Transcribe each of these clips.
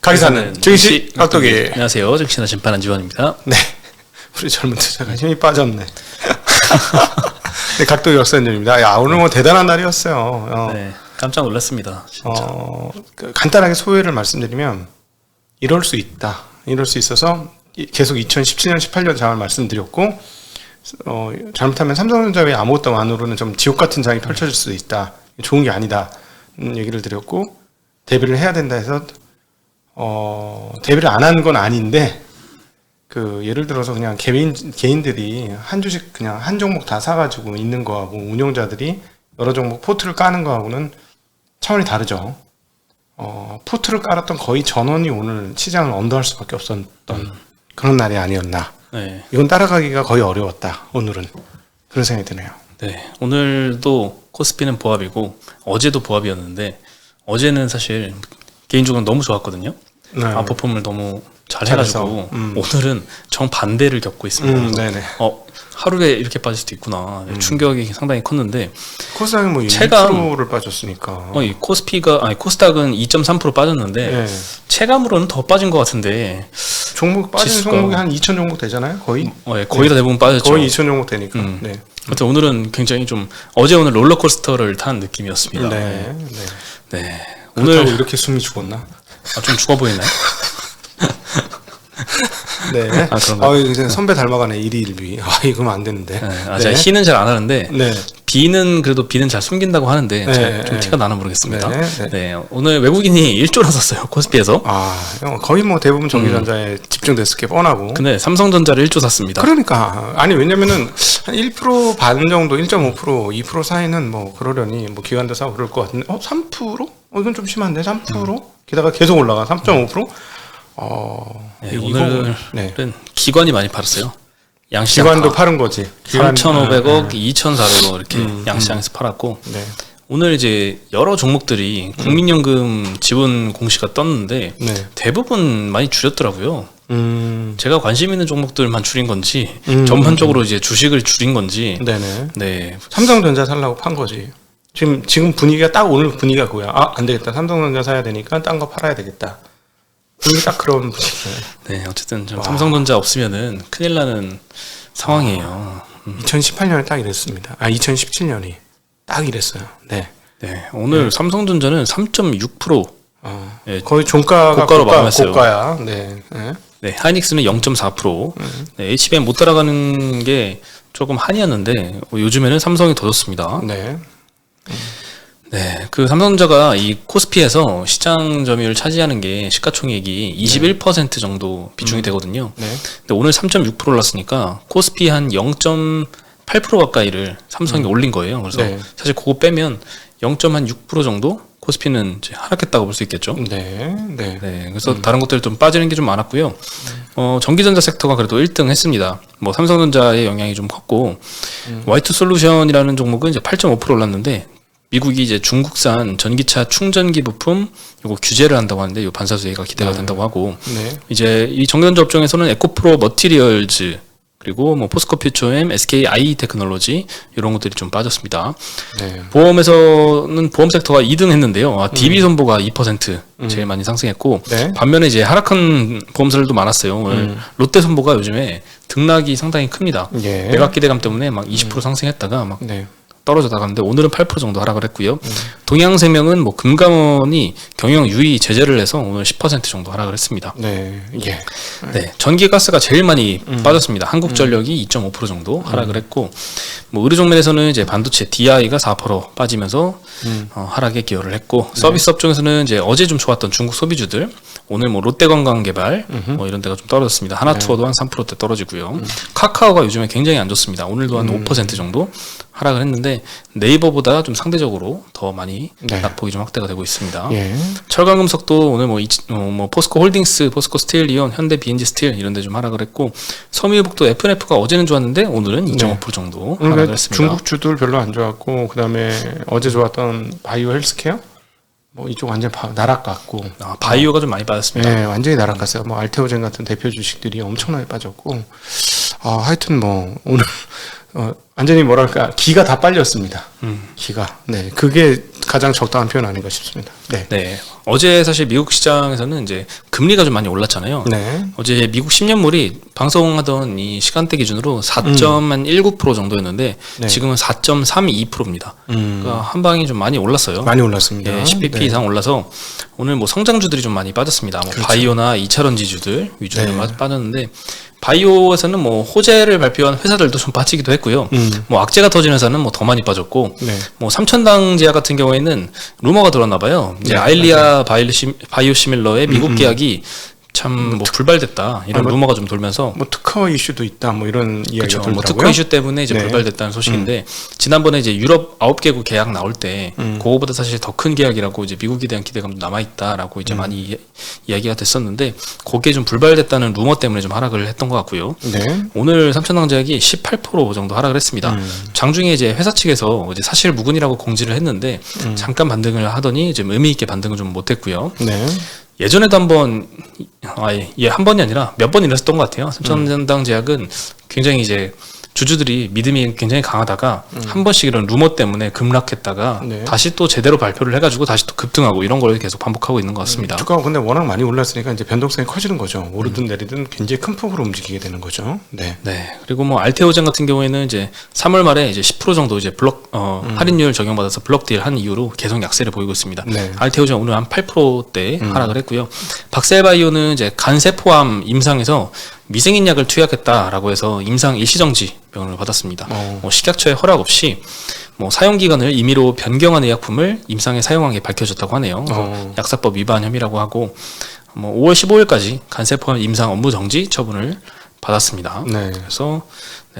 가기사는 증시 깍두기. 안녕하세요. 증시나 심판 안지원입니다. 네, 우리 젊은 투자가 힘이 빠졌네. 네, 깍두기 역사연입니다. 야, 오늘 뭐 대단한 날이었어요. 네, 깜짝 놀랐습니다. 진짜. 간단하게 소회를 말씀드리면 이럴 수 있다. 이럴 수 있어서 계속 2017년, 18년 장을 말씀드렸고 잘못하면 삼성전자 외에 아무것도 안으로는 좀 지옥 같은 장이 펼쳐질 수도 있다. 좋은 게 아니다. 얘기를 드렸고 대비를 해야 된다 해서 대비를 안 한 건 아닌데 예를 들어서 그냥 개인들이 한 주식 그냥 한 종목 다 사가지고 있는 거하고 운용자들이 여러 종목 포트를 까는 거하고는 차원이 다르죠. 포트를 깔았던 거의 전원이 오늘 시장을 언더할 수밖에 없었던 그런 날이 아니었나. 네. 이건 따라가기가 거의 어려웠다. 오늘은 그런 생각이 드네요. 네, 오늘도 코스피는 보합이고 어제도 보합이었는데 어제는 사실 개인적으로 너무 좋았거든요. 네. 아웃퍼폼을 너무 잘 해가지고 오늘은 정반대를 겪고 있습니다. 네네. 하루에 이렇게 빠질 수도 있구나. 충격이 상당히 컸는데 코스닥이 뭐 2%를 빠졌으니까. 이 코스닥은 2.3% 빠졌는데 네. 체감으로는 더 빠진 것 같은데 빠진 종목이 한 2천 종목 되잖아요, 거의. 거의 다 대부분 빠졌죠. 거의 2천 종목 되니까. 네. 하여튼 오늘은 굉장히 좀 오늘 롤러코스터를 탄 느낌이었습니다. 네. 네. 오늘 이렇게 숨이 죽었나? 좀 죽어 보이나요? 네. 이제 선배 닮아가네. 1위 1위. 이거면 안 되는데. 네. 제가 희는 잘 안 하는데 B는 잘 숨긴다고 하는데 좀 티가 나나 모르겠습니다. 네. 오늘 외국인이 1조나 샀어요. 코스피에서. 거의 뭐 대부분 전기전자에 집중됐을 게 뻔하고. 근데 삼성전자를 1조 샀습니다. 그러니까 왜냐면은 한 1% 반 정도, 1.5%, 2% 사이는 뭐 그러려니 뭐 기관도 사고 그럴 것 같은데 3%? 이건 좀 심한데 3%? 게다가 계속 올라가 3.5%? 오늘은 기관이 많이 팔았어요. 양시장 기관도 팔은 거지. 3,500억, 2,400억 이렇게 양시장에서 팔았고 오늘 이제 여러 종목들이 국민연금 지원 공시가 떴는데 대부분 많이 줄였더라고요. 제가 관심 있는 종목들만 줄인 건지 전반적으로 이제 주식을 줄인 건지. 네. 삼성전자 살라고 판 거지. 지금 분위기가 딱 오늘 분위기가 그거야. 안 되겠다. 삼성전자 사야 되니까 딴 거 팔아야 되겠다. 딱 그런 분위기예요. 네, 어쨌든 삼성전자 없으면은 큰일 나는 상황이에요. 2018년에 딱 이랬습니다. 2017년이 딱 이랬어요. 네. 오늘 삼성전자는 3.6%. 거의 종가가 고가로 마감했어요. 고가야. 네. 하이닉스는 0.4%. HBM 못 따라가는 게 조금 한이었는데 요즘에는 삼성이 더 좋습니다. 그 삼성전자가 이 코스피에서 시장 점유율을 차지하는 게 시가총액이 21% 정도 비중이 되거든요. 근데 오늘 3.6% 올랐으니까 코스피 한 0.8% 가까이를 삼성이 올린 거예요. 그래서 사실 그거 빼면 0.6% 정도 코스피는 이제 하락했다고 볼 수 있겠죠. 그래서 다른 것들 좀 빠지는 게 좀 많았고요. 전기전자 섹터가 그래도 1등 했습니다. 뭐 삼성전자의 영향이 좀 컸고 Y2 솔루션이라는 종목은 이제 8.5% 올랐는데 미국이 이제 중국산 전기차 충전기 부품 요거 규제를 한다고 하는데 요 반사수혜가 기대가 된다고 하고 이제 이 전기전자 업종에서는 에코프로 머티리얼즈 그리고 뭐 포스코퓨처엠, SKI 테크놀로지 이런 것들이 좀 빠졌습니다. 보험에서는 보험 섹터가 2등 했는데요. DB손보가 2% 제일 많이 상승했고 반면에 이제 하락한 보험사들도 많았어요. 롯데손보가 요즘에 등락이 상당히 큽니다. 매각 기대감 때문에 막 20% 상승했다가 막 떨어져 나갔는데 오늘은 8% 정도 하락을 했고요. 동양생명은 뭐 금감원이 경영 유의 제재를 해서 오늘 10% 정도 하락을 했습니다. 전기가스가 제일 많이 빠졌습니다. 한국전력이 2.5% 정도 하락을 했고 뭐 의료 종면에서는 이제 반도체 DI가 4% 빠지면서 하락에 기여를 했고 서비스 업종에서는 이제 어제 좀 좋았던 중국 소비주들 오늘 뭐 롯데관광개발 뭐 이런 데가 좀 떨어졌습니다. 하나투어도 한 3%대 떨어지고요. 카카오가 요즘에 굉장히 안 좋습니다. 오늘도 한 5% 정도 하락을 했는데 네이버보다 좀 상대적으로 더 많이 낙폭이 좀 확대가 되고 있습니다. 철강금속도 오늘 뭐 포스코 홀딩스, 포스코 스틸리온, 현대 B&G 스틸 이런 데 좀 하락을 했고 섬유유복도 F&F가 어제는 좋았는데 오늘은 2.5% 정도 하락을 했습니다. 중국 주들 별로 안 좋았고 그다음에 어제 좋았던 바이오 헬스케어 뭐 이쪽 완전 날아갔고 바이오가 좀 많이 빠졌습니다. 완전히 날아갔어요. 뭐 알테오젠 같은 대표 주식들이 엄청나게 빠졌고 하여튼 뭐 오늘 완전히 뭐랄까 기가 다 빨렸습니다. 기가 그게 가장 적당한 표현 아닌가 싶습니다. 어제 사실 미국 시장에서는 이제 금리가 좀 많이 올랐잖아요. 네. 어제 미국 10년물이 방송하던 이 시간대 기준으로 4.19% 정도였는데 네. 지금은 4.32%입니다. 그러니까 한 방이 좀 많이 올랐어요. 많이 올랐습니다. 예, 10bp 네. 이상 올라서 오늘 뭐 성장주들이 좀 많이 빠졌습니다. 뭐 그렇죠. 바이오나 2차전지주들 위주로 네. 빠졌는데 바이오에서는 뭐 호재를 발표한 회사들도 좀 빠지기도 했고요. 뭐 악재가 터진 회사는 뭐 더 많이 빠졌고, 네. 뭐 삼천당 제약 같은 경우에는 루머가 들었나 봐요. 이제 네, 아일리아 바이오시밀러의 미국 계약이 참 뭐 불발됐다 이런 뭐 루머가 좀 돌면서 뭐 특허 이슈도 있다 뭐 이런 이야기가 그렇죠. 들더라고요. 뭐 특허 이슈 때문에 이제 네. 불발됐다는 소식인데 지난번에 이제 유럽 9개국 계약 나올 때 그거보다 사실 더 큰 계약이라고 이제 미국에 대한 기대감도 남아 있다라고 이제 많이 이야기가 됐었는데 거기에 좀 불발됐다는 루머 때문에 좀 하락을 했던 것 같고요. 네. 오늘 삼천당제약이 18% 정도 하락을 했습니다. 장중에 이제 회사 측에서 이제 사실 무근이라고 공지를 했는데 잠깐 반등을 하더니 좀 의미 있게 반등을 좀 못했고요. 네. 예전에도 한번 한 번이 아니라 몇 번 일었었던 것 같아요. 삼천당 제약은 굉장히 이제 주주들이 믿음이 굉장히 강하다가 한 번씩 이런 루머 때문에 급락했다가 네. 다시 또 제대로 발표를 해가지고 다시 또 급등하고 이런 걸 계속 반복하고 있는 것 같습니다. 주가가 근데 워낙 많이 올랐으니까 이제 변동성이 커지는 거죠. 오르든 내리든 굉장히 큰 폭으로 움직이게 되는 거죠. 네. 네. 그리고 뭐 알테오젠 같은 경우에는 이제 3월 말에 이제 10% 정도 이제 할인율 적용받아서 블럭딜 한 이후로 계속 약세를 보이고 있습니다. 네. 알테오젠 오늘 한 8%대 하락을 했고요. 박셀바이오는 이제 간세포암 임상에서 미생인 약을 투약했다라고 해서 임상 일시정지 명령을 받았습니다. 뭐 식약처의 허락 없이 뭐 사용 기간을 임의로 변경한 의약품을 임상에 사용한 게 밝혀졌다고 하네요. 그래서 약사법 위반 혐의라고 하고 뭐 5월 15일까지 간세포암 임상 업무 정지 처분을 받았습니다. 네. 그래서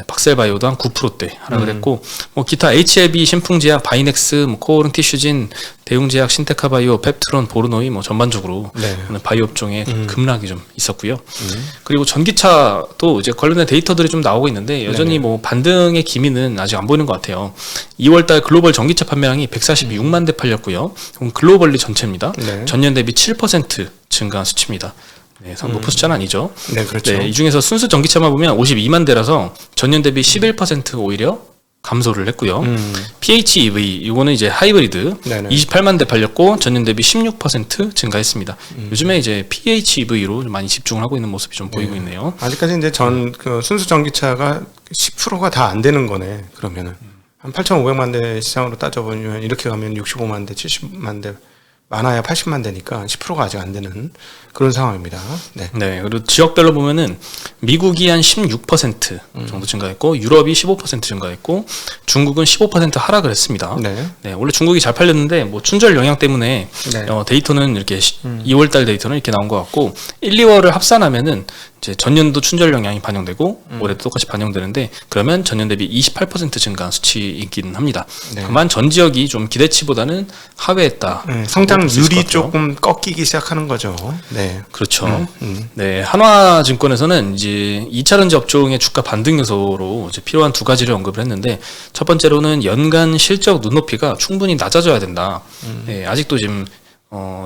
박셀바이오도 한 9%대 하락을 했고 뭐 기타 HLB 신풍제약, 바이넥스, 뭐 코오른 티슈진, 대웅제약, 신테카바이오, 펩트론, 보르노이 뭐 전반적으로 네. 오늘 바이오 업종에 급락이 좀 있었고요. 그리고 전기차도 이제 관련된 데이터들이 좀 나오고 있는데 여전히 네네. 뭐 반등의 기미는 아직 안 보이는 것 같아요. 2월달 글로벌 전기차 판매량이 146만 대 팔렸고요. 그럼 글로벌리 전체입니다. 네. 전년 대비 7% 증가한 수치입니다. 네, 상 높은 숫자는 아니죠. 네, 그렇죠. 네, 이 중에서 순수 전기차만 보면 52만 대라서 전년 대비 11% 오히려 감소를 했고요. PHEV 이거는 이제 하이브리드 네네. 28만 대 팔렸고 전년 대비 16% 증가했습니다. 요즘에 이제 PHEV로 많이 집중을 하고 있는 모습이 좀 보이고 있네요. 아직까지 이제 그 순수 전기차가 10%가 다 안 되는 거네. 그러면은 한 8,500만 대 시장으로 따져보면 이렇게 가면 65만 대, 70만 대, 많아야 80만 대니까 10%가 아직 안 되는 그런 상황입니다. 네. 네, 그리고 지역별로 보면은 미국이 한 16% 정도 증가했고 유럽이 15% 증가했고 중국은 15% 하락을 했습니다. 네. 네, 원래 중국이 잘 팔렸는데 뭐 춘절 영향 때문에 네. 데이터는 이렇게 2월달 데이터는 이렇게 나온 것 같고 1, 2월을 합산하면은 이제 전년도 춘절 영향이 반영되고 올해도 똑같이 반영되는데 그러면 전년 대비 28% 증가한 수치이긴 합니다. 네. 다만 전 지역이 좀 기대치보다는 하회했다. 네, 성장률이 것 같아요. 조금 꺾이기 시작하는 거죠. 네. 그렇죠. 네, 한화증권에서는 이제 2차전지 업종의 주가 반등 요소로 이제 필요한 두 가지를 언급을 했는데 첫 번째로는 연간 실적 눈높이가 충분히 낮아져야 된다. 네, 아직도 지금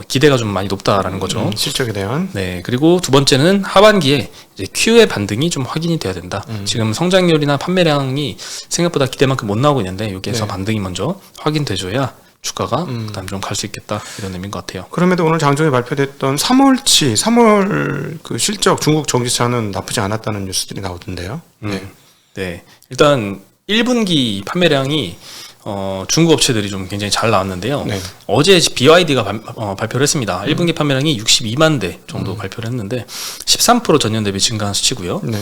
기대가 좀 많이 높다라는 거죠. 실적에 대한. 네, 그리고 두 번째는 하반기에 이제 Q의 반등이 좀 확인이 돼야 된다. 지금 성장률이나 판매량이 생각보다 기대만큼 못 나오고 있는데 여기에서 네. 반등이 먼저 확인돼줘야 주가가 그다음 좀 갈 수 있겠다 이런 의미인 것 같아요. 그럼에도 오늘 장중에 발표됐던 3월 그 실적 중국 전기차는 나쁘지 않았다는 뉴스들이 나오던데요. 네. 네, 일단 1분기 판매량이 중국 업체들이 좀 굉장히 잘 나왔는데요. 네. 어제 BYD가 발표를 했습니다. 1분기 판매량이 62만 대 정도 발표를 했는데 13% 전년 대비 증가한 수치고요. 네.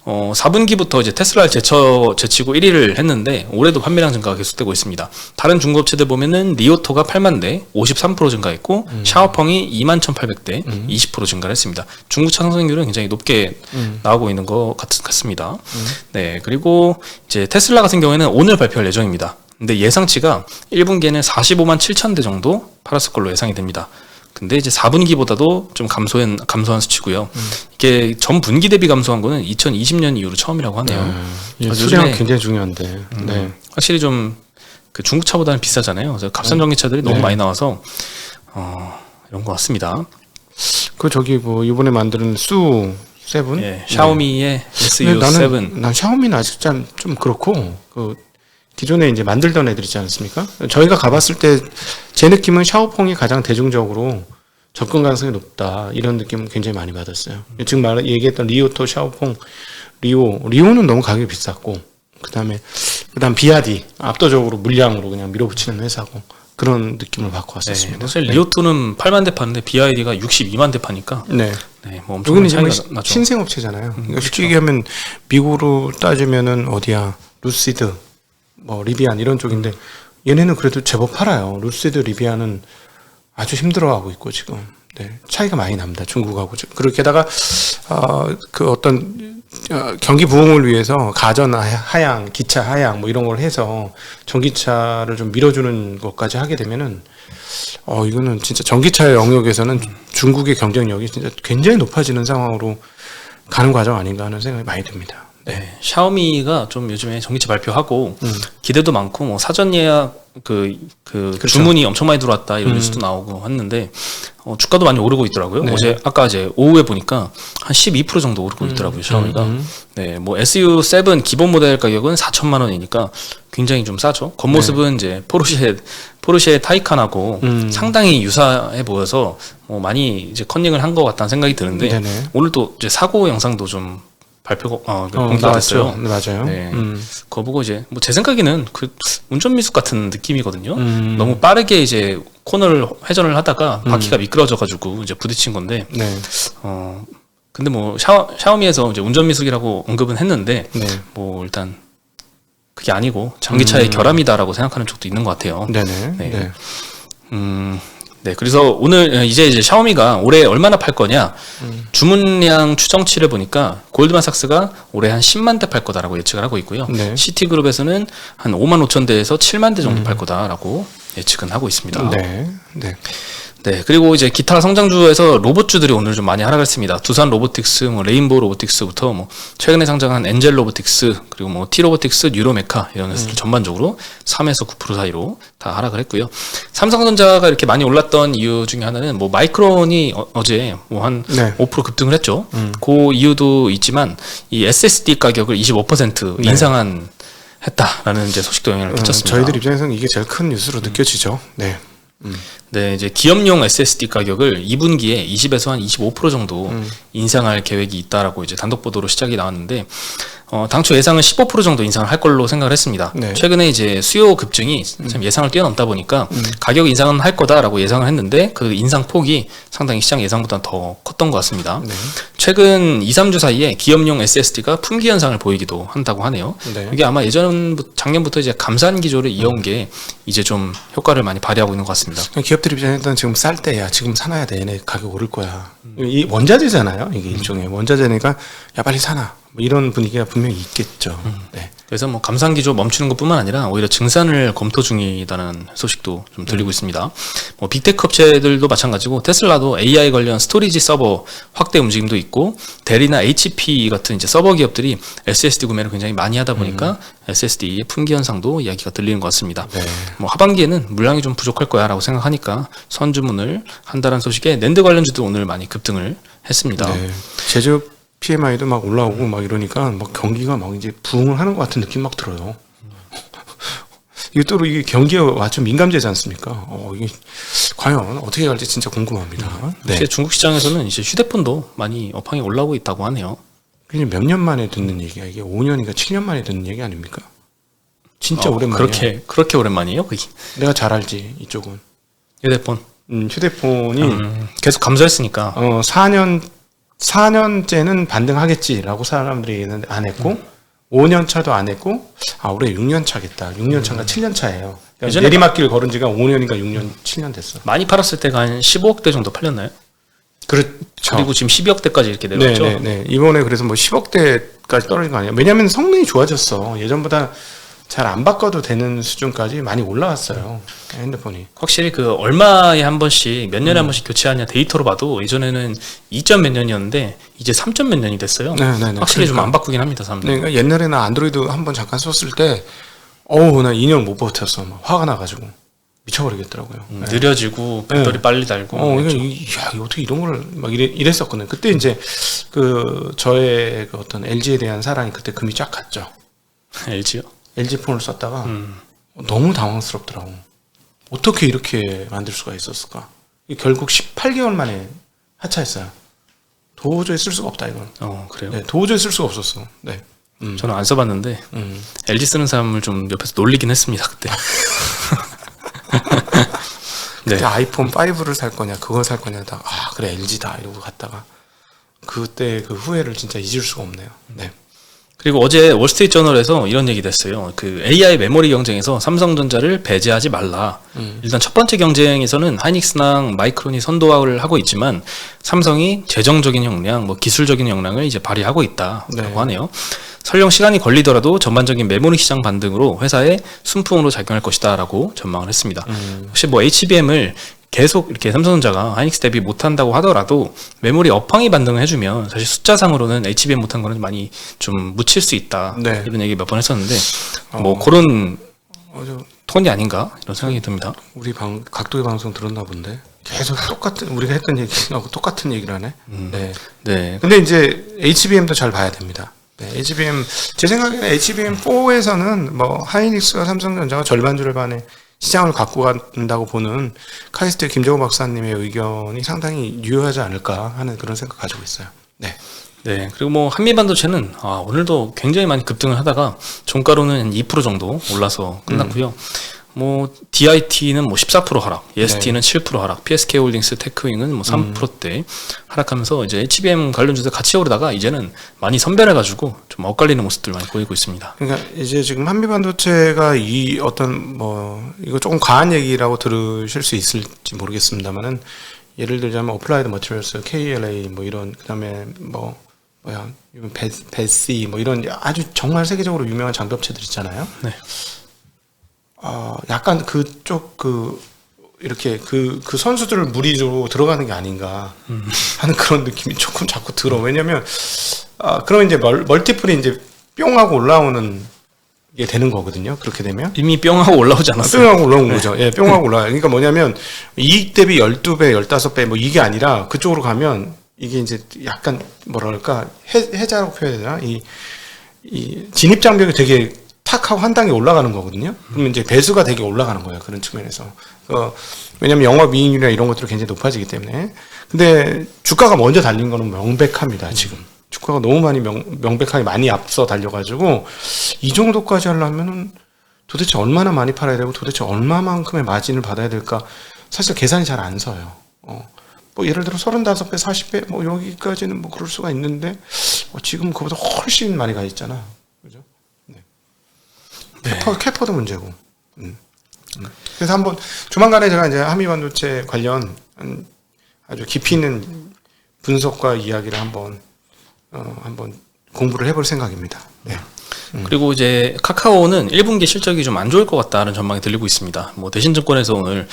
4분기부터 이제 테슬라를 제치고 1위를 했는데 올해도 판매량 증가가 계속되고 있습니다. 다른 중국 업체들 보면은 리오토가 8만 대, 53% 증가했고 샤오펑이 2만 1,800대, 20% 증가를 했습니다. 중국차 상승률은 굉장히 높게 나오고 있는 것 같습니다. 네, 그리고 이제 테슬라 같은 경우에는 오늘 발표할 예정입니다. 근데 예상치가 1분기에는 45만 7천 대 정도 팔았을 걸로 예상이 됩니다. 근데 이제 4분기보다도 좀 감소한 수치고요. 이게 전 분기 대비 감소한 거는 2020년 이후로 처음이라고 하네요. 수량 굉장히 중요한데. 네. 확실히 좀 그 중국차보다는 비싸잖아요. 그래서 값싼 전기차들이 너무 많이 나와서 이런 것 같습니다. 그 저기 뭐 이번에 만드는 수 7? 예, 샤오미의 근데 SU7. 난 샤오미는 아직 좀 그렇고 그 기존에 이제 만들던 애들 있지 않습니까? 저희가 가봤을 때 제 느낌은 샤오펑이 가장 대중적으로 접근 가능성이 높다 이런 느낌 굉장히 많이 받았어요. 지금 얘기했던 리오토, 샤오퐁, 리오는 너무 가격이 비쌌고 그다음 비아디 압도적으로 물량으로 그냥 밀어붙이는 회사고 그런 느낌을 받고 왔었습니다. 네, 사실 리오토는 8만 대 파는데 BID가 62만 대 파니까 네. 뭐 엄청난 차이가 나죠. 신생업체잖아요. 그러니까 그렇죠. 쉽게 얘기하면 미국으로 따지면은 어디야 루시드, 뭐 리비안 이런 쪽인데 얘네는 그래도 제법 팔아요. 루시드, 리비안은 아주 힘들어하고 있고 지금 차이가 많이 납니다. 중국하고 그리고 게다가 그 어떤 경기 부흥을 위해서 가전 하향, 기차 하향 뭐 이런 걸 해서 전기차를 좀 밀어주는 것까지 하게 되면은 이거는 진짜 전기차 영역에서는 중국의 경쟁력이 진짜 굉장히 높아지는 상황으로 가는 과정 아닌가 하는 생각이 많이 듭니다. 네, 샤오미가 좀 요즘에 전기차 발표하고 기대도 많고 뭐 사전 예약 그렇죠. 주문이 엄청 많이 들어왔다 이런 뉴스도 나오고 했는데 주가도 많이 오르고 있더라고요. 네. 아까 오후에 보니까 한 12% 정도 오르고 있더라고요. 샤오미가. 네, 뭐 SU7 기본 모델 가격은 4천만 원이니까 굉장히 좀 싸죠. 겉모습은 이제 포르쉐 타이칸하고 상당히 유사해 보여서 많이 이제 컨닝을 한 것 같다는 생각이 드는데 네네. 오늘 또 이제 사고 영상도 좀 공개가 됐어요. 네, 맞아요. 네. 그거 보고 이제 뭐 제 생각에는 그 운전 미숙 같은 느낌이거든요. 너무 빠르게 이제 코너를 회전을 하다가 바퀴가 미끄러져가지고 이제 부딪힌 건데. 네. 근데 뭐 샤오미에서 이제 운전 미숙이라고 언급은 했는데 네. 뭐 일단 그게 아니고 전기차의 결함이다라고 생각하는 쪽도 있는 것 같아요. 네네. 네. 네. 네, 그래서 오늘 이제 샤오미가 올해 얼마나 팔 거냐 주문량 추정치를 보니까 골드만삭스가 올해 한 10만 대 팔 거다라고 예측을 하고 있고요. 네. 시티그룹에서는 한 5만 5천 대에서 7만 대 정도 팔 거다라고 예측은 하고 있습니다. 네. 네. 네, 그리고 이제 기타 성장주에서 로봇주들이 오늘 좀 많이 하락했습니다. 두산 로보틱스, 뭐 레인보우 로보틱스부터 뭐 최근에 상장한 엔젤 로보틱스, 그리고 뭐 티 로보틱스, 뉴로메카 이런 회사들 전반적으로 3에서 9% 사이로 다 하락을 했고요. 삼성전자가 이렇게 많이 올랐던 이유 중에 하나는 뭐 마이크론이 어제 뭐 한 네. 5% 급등을 했죠. 그 이유도 있지만 이 SSD 가격을 25% 인상한 했다라는 이제 소식도 영향을 끼쳤습니다. 저희들 입장에서는 이게 제일 큰 뉴스로 느껴지죠. 네. 네, 이제 기업용 SSD 가격을 2분기에 20에서 한 25% 정도 인상할 계획이 있다라고 이제 단독 보도로 시작이 나왔는데 당초 예상은 15% 정도 인상을 할 걸로 생각을 했습니다. 네. 최근에 이제 수요 급증이 참 예상을 뛰어넘다 보니까 가격 인상은 할 거다라고 예상을 했는데 그 인상 폭이 상당히 시장 예상보다 더 컸던 것 같습니다. 네. 최근 2, 3주 사이에 기업용 SSD가 품귀 현상을 보이기도 한다고 하네요. 네. 이게 아마 작년부터 이제 감산 기조를 이어온 게 이제 좀 효과를 많이 발휘하고 있는 것 같습니다. 기업들 입장에서는 지금 쌀 때야 지금 사놔야 돼. 얘네 가격 오를 거야. 이 원자재잖아요. 이게 일종의 원자재니까 야 빨리 사놔. 뭐 이런 분위기가 분명히 있겠죠. 네. 그래서 뭐 감산 기조 멈추는 것뿐만 아니라 오히려 증산을 검토 중이다는 소식도 좀 들리고 있습니다. 뭐 빅테크 업체들도 마찬가지고 테슬라도 AI 관련 스토리지 서버 확대 움직임도 있고 델이나 HP 같은 이제 서버 기업들이 SSD 구매를 굉장히 많이 하다 보니까 SSD의 품귀 현상도 이야기가 들리는 것 같습니다. 네. 뭐 하반기에는 물량이 좀 부족할 거야라고 생각하니까 선주문을 한다는 소식에 낸드 관련주도 오늘 많이 급등을 했습니다. 네. 제조업 PMI도 막 올라오고 막 이러니까 막 경기가 막 이제 부흥을 하는 것 같은 느낌 막 들어요. 이게 또 이게 경기에 맞춘 민감제지 않습니까? 이게 과연 어떻게 갈지 진짜 궁금합니다. 네. 중국 시장에서는 이제 휴대폰도 많이 업황이 올라오고 있다고 하네요. 그냥 몇 년 만에 듣는 얘기야. 이게 5년인가 7년 만에 듣는 얘기 아닙니까? 진짜 오랜만이야. 그렇게 오랜만이에요? 그게? 내가 잘 알지 이쪽은. 휴대폰. 휴대폰이 계속 감소했으니까. 4년째는 반등하겠지라고 사람들이 안 했고 5년 차도 안 했고 올해 6년 차겠다. 6년 차인가 7년 차예요. 그러니까 내리막길 걸은 지가 5년인가 6년, 7년 됐어. 많이 팔았을 때가 한 15억 대 정도 팔렸나요? 그렇죠. 그리고 지금 12억 대까지 이렇게 내려왔죠. 네. 이번에 그래서 뭐 10억 대까지 떨어진 거 아니에요. 왜냐하면 성능이 좋아졌어. 예전보다 잘 안 바꿔도 되는 수준까지 많이 올라왔어요. 핸드폰이. 확실히 그 얼마에 한 번씩 몇 년에 한 번씩 교체하냐 데이터로 봐도 예전에는 2점 몇 년이었는데 이제 3점 몇 년이 됐어요. 네. 확실히 좀 안 바꾸긴 합니다, 사람들. 네, 그러니까 옛날에는 안드로이드 한번 잠깐 썼을 때 나 2년 못 버텼어. 막 화가 나가지고 미쳐버리겠더라고요. 네. 느려지고 배터리 빨리 달고. 이거 어떻게 이런 걸 막 이랬었거든요. 그때 이제 저의 그 어떤 LG에 대한 사랑이 그때 금이 쫙 갔죠. LG요? LG 폰을 썼다가 너무 당황스럽더라고. 어떻게 이렇게 만들 수가 있었을까? 결국 18개월 만에 하차했어요. 도저히 쓸 수가 없다 이건. 그래요? 네, 도저히 쓸 수가 없었어. 네. 저는 안 써봤는데 LG 쓰는 사람을 좀 옆에서 놀리긴 했습니다 그때. 그때 네. 아이폰 5를 살 거냐 그걸 살 거냐 다 그래 LG다 이러고 갔다가 그때 그 후회를 진짜 잊을 수가 없네요. 네. 그리고 어제 월스트리트 저널에서 이런 얘기도 했어요. 그 AI 메모리 경쟁에서 삼성전자를 배제하지 말라. 일단 첫 번째 경쟁에서는 하이닉스랑 마이크론이 선도를 하고 있지만 삼성이 재정적인 역량, 뭐 기술적인 역량을 이제 발휘하고 있다라고 네. 하네요. 설령 시간이 걸리더라도 전반적인 메모리 시장 반등으로 회사의 순풍으로 작용할 것이다라고 전망을 했습니다. 혹시 뭐 HBM을 계속 이렇게 삼성전자가 하이닉스 대비 못한다고 하더라도 메모리 업황이 반등을 해주면 사실 숫자상으로는 HBM 못한 거는 많이 좀 묻힐 수 있다. 네. 이런 얘기 몇 번 했었는데 뭐 그런 저 톤이 아닌가 이런 생각이 듭니다. 우리 각도의 방송 들었나 본데 계속 똑같은 우리가 했던 얘기하고 똑같은 얘기를 하네. 네. 네. 근데 이제 HBM도 잘 봐야 됩니다. 네, HBM 제 생각에는 HBM4에서는 뭐 하이닉스와 삼성전자가 절반의 시장을 갖고 간다고 보는 카이스트 김정우 박사님의 의견이 상당히 유효하지 않을까 하는 그런 생각 가지고 있어요. 네. 네. 그리고 뭐 한미반도체는 오늘도 굉장히 많이 급등을 하다가 종가로는 한 2% 정도 올라서 끝났고요. 뭐 DIT는 뭐 14% 하락, EST는 7% 하락, PSK 홀딩스 테크윙은 뭐 3%대 하락하면서 이제 HBM 관련주들 같이 오르다가 이제는 많이 선별해가지고 좀 엇갈리는 모습들 많이 보이고 있습니다. 그러니까 이제 지금 한미반도체가 이 어떤 뭐 이거 조금 과한 얘기라고 들으실 수 있을지 모르겠습니다만은 예를 들자면 어플라이드 머티리얼스, KLA 뭐 이런 그다음에 베시 뭐 이런 아주 정말 세계적으로 유명한 장비업체들 있잖아요. 네. 약간 그쪽 이렇게 그 선수들을 무리로 들어가는 게 아닌가 하는 그런 느낌이 조금 자꾸 들어. 왜냐면 그러면 이제 멀티플이 이제 뿅 하고 올라오는 게 되는 거거든요. 그렇게 되면 이미 뿅하고 올라오지 않았어요. 뿅 하고 올라온 거죠. 예, 뿅 하고 올라와요. 그러니까 뭐냐면 이익 대비 12배, 15배 뭐 이게 아니라 그쪽으로 가면 이게 이제 약간 뭐랄까 해자라고 표현해야 되나? 이 진입 장벽이 되게 탁 하고 한 단계 올라가는 거거든요. 그러면 이제 배수가 되게 올라가는 거예요. 그런 측면에서. 왜냐면 영업이익률이나 이런 것들이 굉장히 높아지기 때문에. 근데 주가가 먼저 달린 거는 명백합니다. 지금. 주가가 너무 많이 명백하게 많이 앞서 달려가지고 이 정도까지 하려면은 도대체 얼마나 많이 팔아야 되고 도대체 얼마만큼의 마진을 받아야 될까 사실 계산이 잘 안 서요. 뭐 예를 들어 35배, 40배 뭐 여기까지는 뭐 그럴 수가 있는데 지금 그보다 훨씬 많이 가 있잖아. 그죠? 네. 캐퍼도 문제고. 그래서 한번 조만간에 제가 이제 한미반도체 관련 아주 깊이 있는 분석과 이야기를 한번 공부를 해볼 생각입니다. 네. 그리고 이제 카카오는 1분기 실적이 좀 안 좋을 것 같다는 전망이 들리고 있습니다. 뭐 대신증권에서 오늘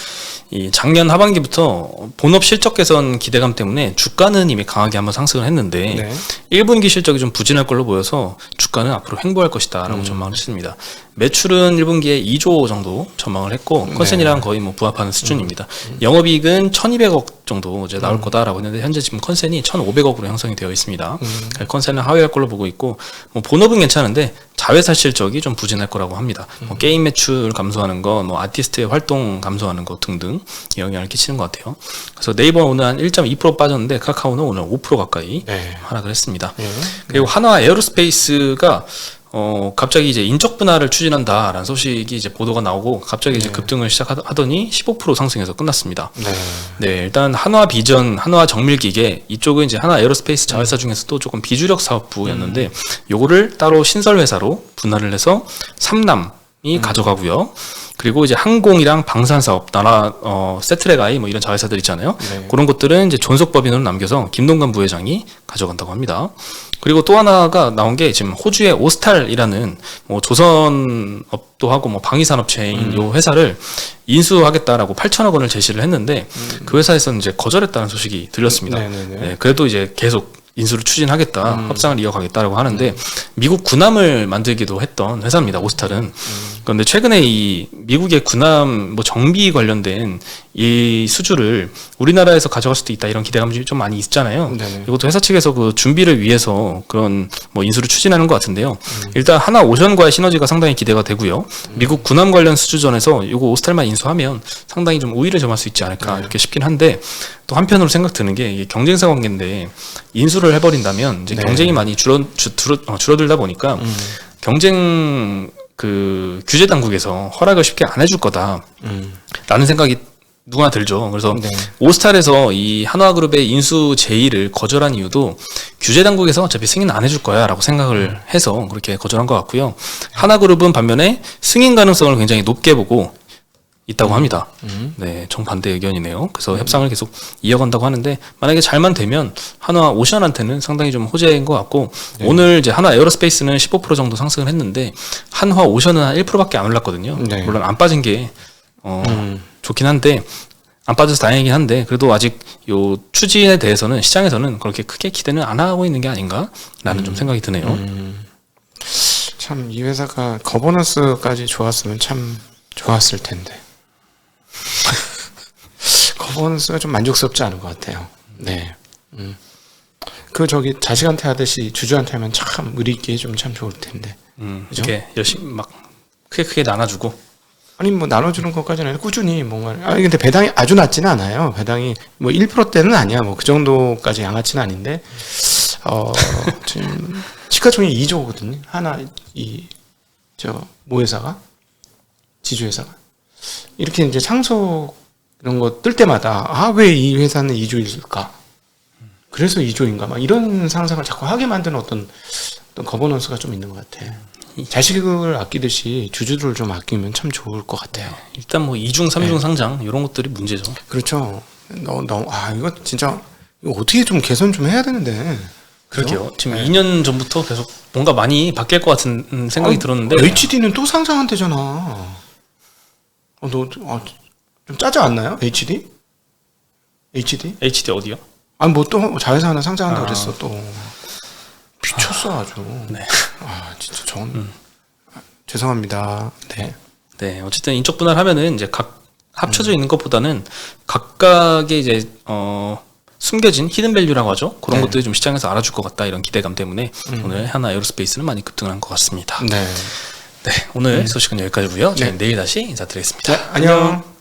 이 작년 하반기부터 본업 실적 개선 기대감 때문에 주가는 이미 강하게 한번 상승을 했는데 네. 1분기 실적이 좀 부진할 걸로 보여서 주가는 앞으로 횡보할 것이다라고 전망을 했습니다. 매출은 1분기에 2조 정도 전망을 했고 컨센이랑 거의 뭐 부합하는 수준입니다. 영업이익은 1,200억 정도 이제 나올 거다라고 했는데 현재 지금 컨센이 1,500억으로 형성이 되어 있습니다. 컨센은 하회할 걸로 보고 있고 뭐 본업은 괜찮은데 자회사 실적이 좀 부진할 거라고 합니다. 뭐 게임 매출 감소하는 거, 뭐 아티스트의 활동 감소하는 거 등등 영향을 끼치는 것 같아요. 그래서 네이버 오늘 한 1.2% 빠졌는데 카카오는 오늘 5% 가까이 하락을 했습니다. 그리고 한화 에어로스페이스가 갑자기 이제 인적 분할을 추진한다라는 소식이 이제 보도가 나오고 갑자기 이제 급등을 시작하더니 15% 상승해서 끝났습니다. 네, 일단 한화 비전, 한화 정밀기계 이쪽은 이제 한화 에어로스페이스 자회사 중에서도 조금 비주력 사업부였는데 요거를 따로 신설 회사로 분할을 해서 삼남이 가져가고요. 그리고 이제 항공이랑 방산 사업, 세트레가이 뭐 이런 자회사들 있잖아요. 그런 것들은 이제 존속법인으로 남겨서 김동관 부회장이 가져간다고 합니다. 그리고 또 하나가 나온 게 지금 호주의 오스탈이라는 뭐 조선업도 하고 뭐 방위산업체인 요 회사를 인수하겠다라고 8천억 원을 제시를 했는데 그 회사에서는 이제 거절했다는 소식이 들렸습니다. 네, 그래도 이제 계속 인수를 추진하겠다, 협상을 이어가겠다라고 하는데 미국 군함을 만들기도 했던 회사입니다. 오스탈은. 그런데 최근에 이 미국의 군함 뭐 정비 관련된 이 수주를 우리나라에서 가져갈 수도 있다 이런 기대감이 좀 많이 있잖아요. 네네. 이것도 회사 측에서 그 준비를 위해서 그런 뭐 인수를 추진하는 것 같은데요. 일단 하나 오션과의 시너지가 상당히 기대가 되고요. 미국 군함 관련 수주전에서 이거 오스탈만 인수하면 상당히 좀 우위를 점할 수 있지 않을까 이렇게 싶긴 한데 또 한편으로 생각 드는 게 이게 경쟁사 관계인데 인수를 해버린다면 이제 네. 경쟁이 많이 줄어들다 보니까 경쟁 그 규제 당국에서 허락을 쉽게 안 해줄 거다라는 생각이 누구나 들죠. 그래서 네. 오스탈에서 이 한화그룹의 인수 제의를 거절한 이유도 규제 당국에서 어차피 승인 안 해줄 거야라고 생각을 해서 그렇게 거절한 것 같고요. 한화그룹은 반면에 승인 가능성을 굉장히 높게 보고 있다고 합니다. 네, 정반대 의견이네요. 그래서 협상을 계속 이어간다고 하는데 만약에 잘만 되면 한화 오션한테는 상당히 좀 호재인 것 같고 오늘 이제 한화 에어로스페이스는 15% 정도 상승을 했는데 한화 오션은 한 1%밖에 안 올랐거든요. 네. 물론 안 빠진 게 좋긴 한데 안 빠져서 다행이긴 한데 그래도 아직 요 추진에 대해서는 시장에서는 그렇게 크게 기대는 안 하고 있는 게 아닌가라는 좀 생각이 드네요. 참 이 회사가 거버넌스까지 좋았으면 참 좋았을 텐데 거버넌스가 좀 만족스럽지 않은 것 같아요. 네. 그 저기 자식한테 하듯이 주주한테 하면 참 의리 있게 해주면 참 좋을 텐데. 그죠? 이렇게 열심히 막 크게 나눠주고 아니 뭐 나눠주는 것까지는 아니라 꾸준히 뭔가 아니 근데 배당이 아주 낮지는 않아요. 배당이 뭐 1%대는 아니야. 뭐 그 정도까지 양아치는 아닌데 지금 시가총액 2조거든요. 하나 이 저 모회사가 지주회사가 이렇게 이제 상속 이런 거 뜰 때마다 아 왜 이 회사는 2조일까? 그래서 2조인가? 막 이런 상상을 자꾸 하게 만드는 어떤 거버넌스가 좀 있는 것 같아. 자식을 아끼듯이 주주들을 좀 아끼면 참 좋을 것 같아요. 일단 뭐 2중, 3중 상장 이런 것들이 문제죠. 그렇죠. 이거 진짜 이거 어떻게 좀 개선 좀 해야 되는데. 그러게요. 지금 2년 전부터 계속 뭔가 많이 바뀔 것 같은 생각이 들었는데 HD는 또 상장한대잖아. 좀 짜지 않나요? HD? HD 어디요? 아니 뭐 또 자회사 하나 상장한다 그랬어 또. 미쳤어 아주. 네. 아 진짜 전 죄송합니다. 네. 네, 어쨌든 인적 분할하면은 이제 각 합쳐져 있는 것보다는 각각의 이제 숨겨진 히든 밸류라고 하죠. 그런 네. 것들이 좀 시장에서 알아줄 것 같다 이런 기대감 때문에 오늘 하나 에어로스페이스는 많이 급등을 한 것 같습니다. 네. 네, 오늘 소식은 여기까지고요. 저희 네. 내일 다시 인사드리겠습니다. 자, 안녕.